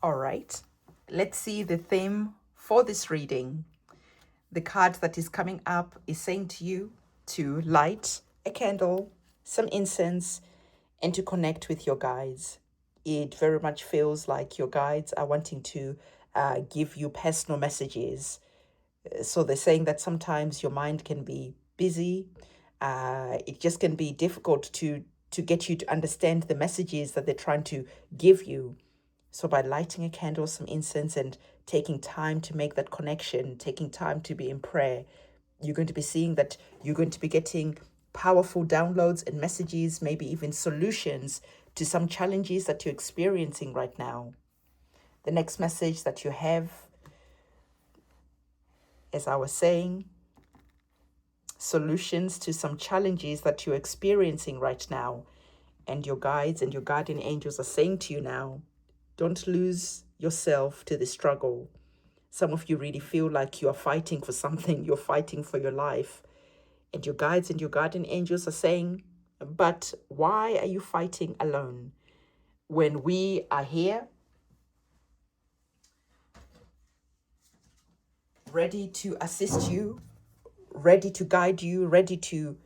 All right, let's see the theme for this reading. The card that is coming up is saying to you to light a candle, some incense, and to connect with your guides. It very much feels like your guides are wanting to give you personal messages. So they're saying that sometimes your mind can be busy. It just can be difficult to get you to understand the messages that they're trying to give you. So by lighting a candle, some incense, and taking time to make that connection, taking time to be in prayer, you're going to be seeing that you're going to be getting powerful downloads and messages, maybe even solutions to some challenges that you're experiencing right now. The next message that you have, as I was saying, solutions to some challenges that you're experiencing right now. And your guides and your guardian angels are saying to you now, don't lose yourself to the struggle. Some of you really feel like you are fighting for something, you're fighting for your life. And your guides and your guardian angels are saying, but why are you fighting alone? When we are here, ready to assist you, ready to guide you, ready to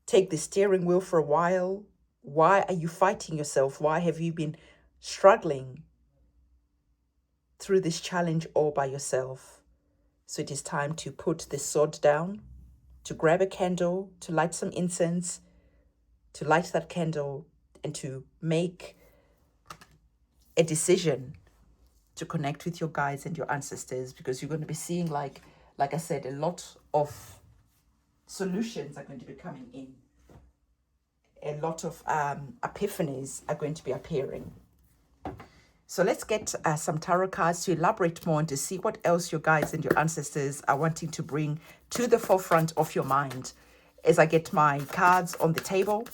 take the steering wheel for a while, why are you fighting yourself? Why have you been struggling through this challenge all by yourself? So it is time to put the sword down, to grab a candle, to light some incense, to light that candle, and to make a decision to connect with your guides and your ancestors, because you're going to be seeing, like I said, a lot of solutions are going to be coming in. A lot of epiphanies are going to be appearing. So let's get some tarot cards to elaborate more and to see what else your guides and your ancestors are wanting to bring to the forefront of your mind. As I get my cards on the table,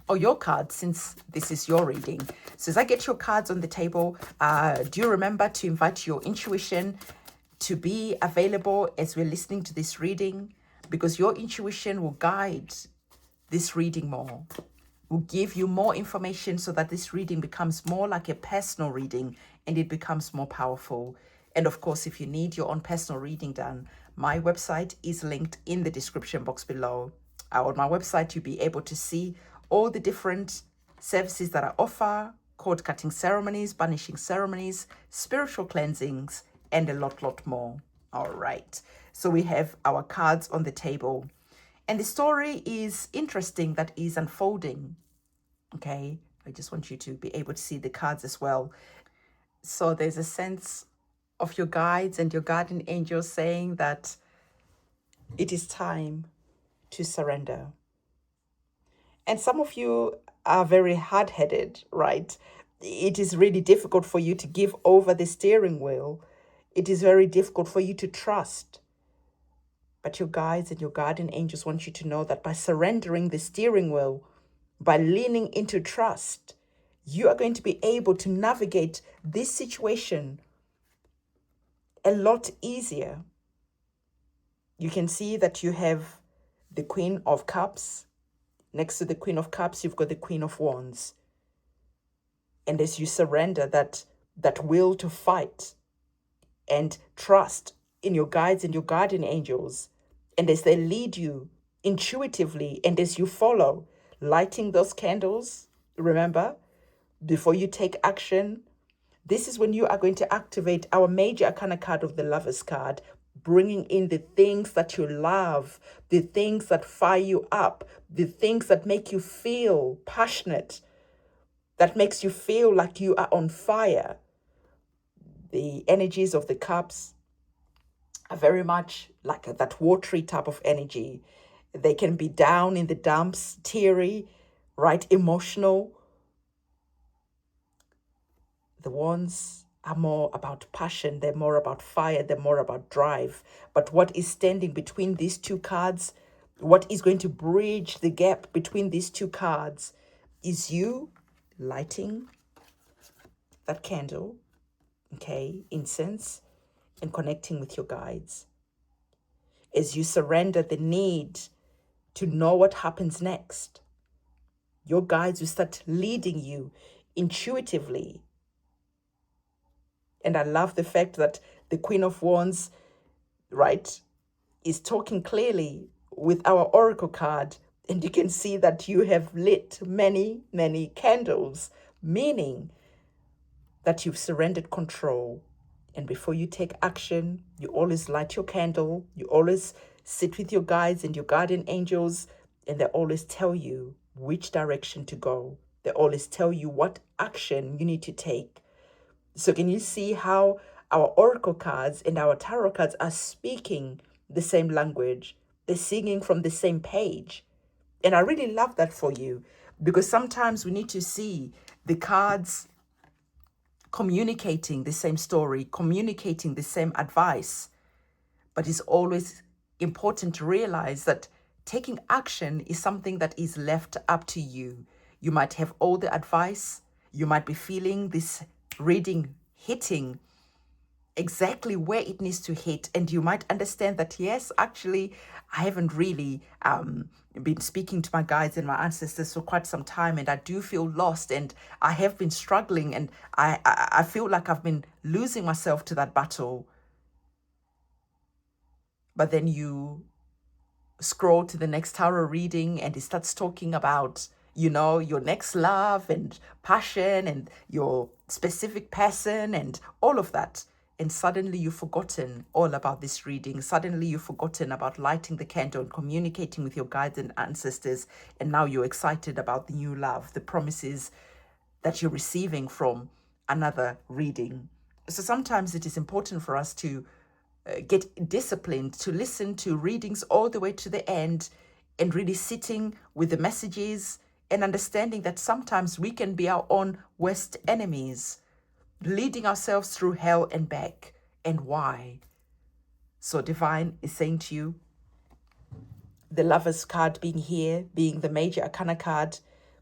or your cards, since this is your reading. So as I get your cards on the table, do you remember to invite your intuition to be available as we're listening to this reading? Because your intuition will guide this reading more, will give you more information so that this reading becomes more like a personal reading and it becomes more powerful. And of course, if you need your own personal reading done, my website is linked in the description box below. On my website, you'll be able to see all the different services that I offer: cord cutting ceremonies, banishing ceremonies, spiritual cleansings, and a lot more. All right. So we have our cards on the table. And the story is interesting that is unfolding. Okay, I just want you to be able to see the cards as well. So there's a sense of your guides and your guardian angels saying that it is time to surrender. And some of you are very hard-headed, right? It is really difficult for you to give over the steering wheel. It is very difficult for you to trust. But your guides and your guardian angels want you to know that by surrendering the steering wheel, by leaning into trust, you are going to be able to navigate this situation a lot easier. You can see that you have the Queen of Cups. Next to the Queen of Cups, you've got the Queen of Wands. And as you surrender that will to fight and trust in your guides and your guardian angels, and as they lead you intuitively, and as you follow, lighting those candles, remember, before you take action, this is when you are going to activate our major arcana card of the Lover's card, bringing in the things that you love, the things that fire you up, the things that make you feel passionate, that makes you feel like you are on fire. The energies of the cups are very much like that watery type of energy. They can be down in the dumps, teary, right, emotional. The wands are more about passion, they're more about fire, they're more about drive. But what is standing between these two cards, what is going to bridge the gap between these two cards, is you lighting that candle, okay, incense, and connecting with your guides. As you surrender the need to know what happens next, your guides will start leading you intuitively And I love the fact that the Queen of Wands, right, is talking clearly with our oracle card. And you can see that you have lit many, many candles, meaning that you've surrendered control. And before you take action, you always light your candle, you always sit with your guides and your guardian angels, and they always tell you which direction to go. They always tell you what action you need to take. So can you see how our oracle cards and our tarot cards are speaking the same language? They're singing from the same page. And I really love that for you, because sometimes we need to see the cards communicating the same story, communicating the same advice. But it's always important to realize that taking action is something that is left up to you. You might have all the advice, you might be feeling this reading hitting exactly where it needs to hit, and you might understand that, yes, actually I haven't really been speaking to my guides and my ancestors for quite some time, and I do feel lost, and I have been struggling, and I feel like I've been losing myself to that battle. But then you scroll to the next tarot reading and it starts talking about, you know, your next love and passion and your specific person and all of that. And suddenly you've forgotten all about this reading. Suddenly you've forgotten about lighting the candle and communicating with your guides and ancestors. And now you're excited about the new love, the promises that you're receiving from another reading. So sometimes it is important for us to get disciplined to listen to readings all the way to the end and really sitting with the messages and understanding that sometimes we can be our own worst enemies, leading ourselves through hell and back. And why? So Divine is saying to you, the Lover's card being here, being the Major Arcana card,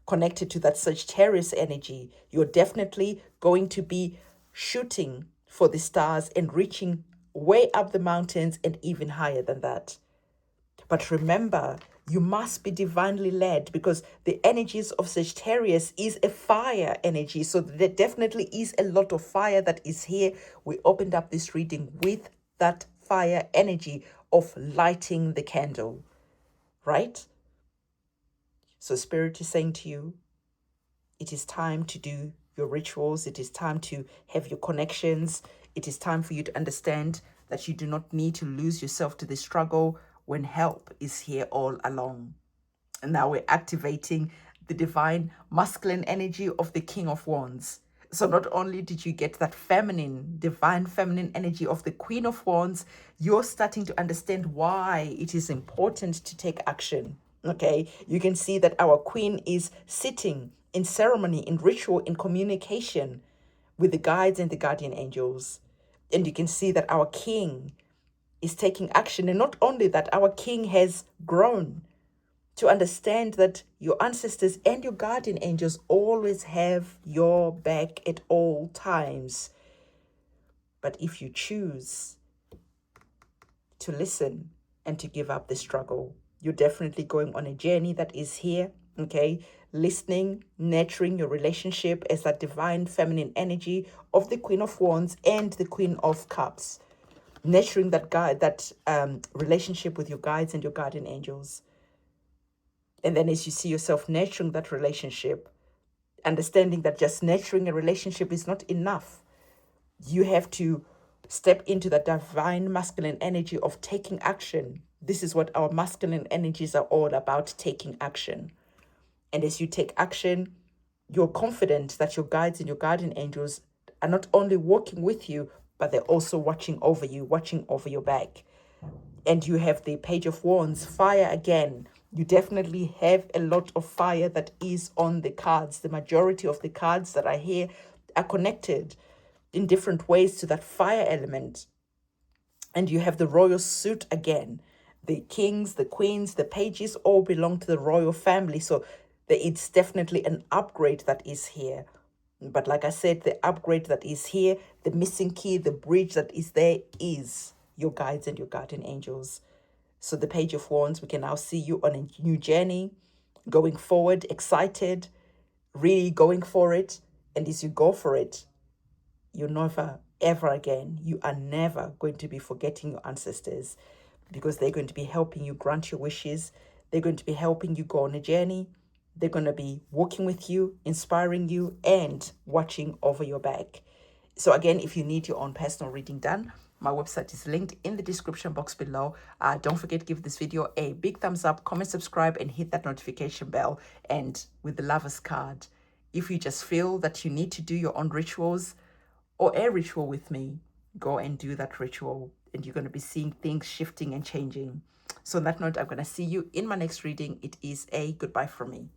connected to that Sagittarius energy, you're definitely going to be shooting for the stars and reaching way up the mountains and even higher than that. But remember, you must be divinely led, because the energies of Sagittarius is a fire energy. So there definitely is a lot of fire that is here. We opened up this reading with that fire energy of lighting the candle, right? So Spirit is saying to you, it is time to do your rituals. It is time to have your connections. It is time for you to understand that you do not need to lose yourself to the struggle when help is here all along. And now we're activating the divine masculine energy of the King of Wands. So not only did you get that feminine, divine feminine energy of the Queen of Wands, you're starting to understand why it is important to take action. Okay, you can see that our queen is sitting in ceremony, in ritual, in communication with the guides and the guardian angels. And you can see that our king is taking action. And not only that, our king has grown to understand that your ancestors and your guardian angels always have your back at all times. But if you choose to listen and to give up the struggle, you're definitely going on a journey that is here, okay? Listening, nurturing your relationship as that divine feminine energy of the Queen of Wands and the Queen of Cups. Nurturing that relationship with your guides and your guardian angels. And then as you see yourself nurturing that relationship, understanding that just nurturing a relationship is not enough. You have to step into the divine masculine energy of taking action. This is what our masculine energies are all about, taking action. And as you take action, you're confident that your guides and your guardian angels are not only walking with you, but they're also watching over you, watching over your back. And you have the Page of Wands, fire again. You definitely have a lot of fire that is on the cards. The majority of the cards that are here are connected in different ways to that fire element. And you have the royal suit again. The kings, the queens, the pages all belong to the royal family. So it's definitely an upgrade that is here. But like I said, the upgrade that is here, the missing key, the bridge that is there is your guides and your guardian angels. So the Page of Wands, we can now see you on a new journey, going forward, excited, really going for it. And as you go for it, you're never, ever again, you are never going to be forgetting your ancestors, because they're going to be helping you grant your wishes. They're going to be helping you go on a journey. They're going to be walking with you, inspiring you, and watching over your back. So again, if you need your own personal reading done, my website is linked in the description box below. Don't forget to give this video a big thumbs up, comment, subscribe, and hit that notification bell. And with the Lovers card, if you just feel that you need to do your own rituals or a ritual with me, go and do that ritual, and you're going to be seeing things shifting and changing. So on that note, I'm going to see you in my next reading. It is a goodbye from me.